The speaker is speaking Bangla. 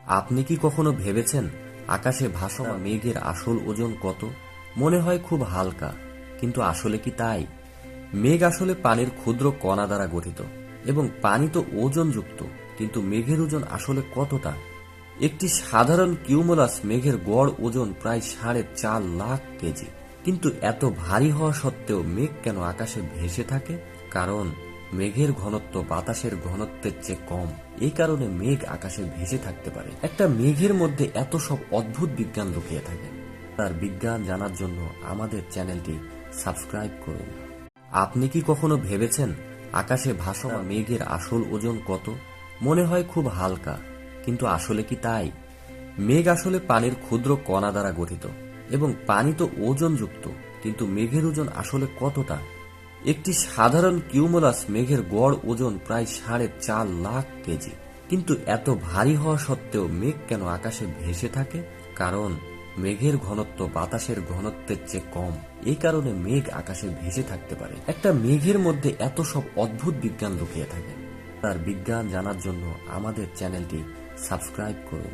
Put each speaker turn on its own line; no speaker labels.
আপনি কি কখনো ভেবেছেন আকাশে ভাসমান মেঘের আসল ওজন কত? মনে হয় খুব হালকা, কিন্তু আসলে কি তাই? মেঘ আসলে পানির ক্ষুদ্র কণা দ্বারা গঠিত এবং পানি তো ওজনযুক্ত, কিন্তু মেঘের ওজন আসলে কতটা? একটি সাধারণ কিউমুলাস মেঘের গড় ওজন প্রায় 4.5 লাখ কেজি। কিন্তু এত ভারী হওয়া সত্ত্বেও মেঘ কেন আকাশে ভেসে থাকে? কারণ মেঘের ঘনত্ব বাতাসের ঘনত্বের চেয়ে কম। এই কারণে মেঘ আকাশে ভেসে থাকতে পারে। একটা মেঘের মধ্যে এত সব অদ্ভুত বিজ্ঞান লুকিয়ে থাকে। তার বিজ্ঞান জানার জন্য আমাদের চ্যানেলটি সাবস্ক্রাইব করুন। আপনি কি কখনো ভেবেছেন আকাশে ভাসমান মেঘের আসল ওজন কত? মনে হয় খুব হালকা, কিন্তু আসলে কি তাই? মেঘ আসলে পানির ক্ষুদ্র কণা দ্বারা গঠিত এবং পানি তো ওজনযুক্ত, কিন্তু মেঘের ওজন আসলে কতটা? একটি সাধারণ কিউমুলাস মেঘের গড় ওজন প্রায় 4.5 লাখ কেজি। কিন্তু এত ভারী হওয়া সত্ত্বেও মেঘ কেন আকাশে ভেসে থাকে? কারণ মেঘের ঘনত্ব বাতাসের ঘনত্বের চেয়ে কম। এই কারণে মেঘ আকাশে ভেসে থাকতে পারে। একটা মেঘের মধ্যে এত সব অদ্ভুত বিজ্ঞান লুকিয়ে থাকে। তার বিজ্ঞান জানার জন্য আমাদের চ্যানেলটি সাবস্ক্রাইব করুন।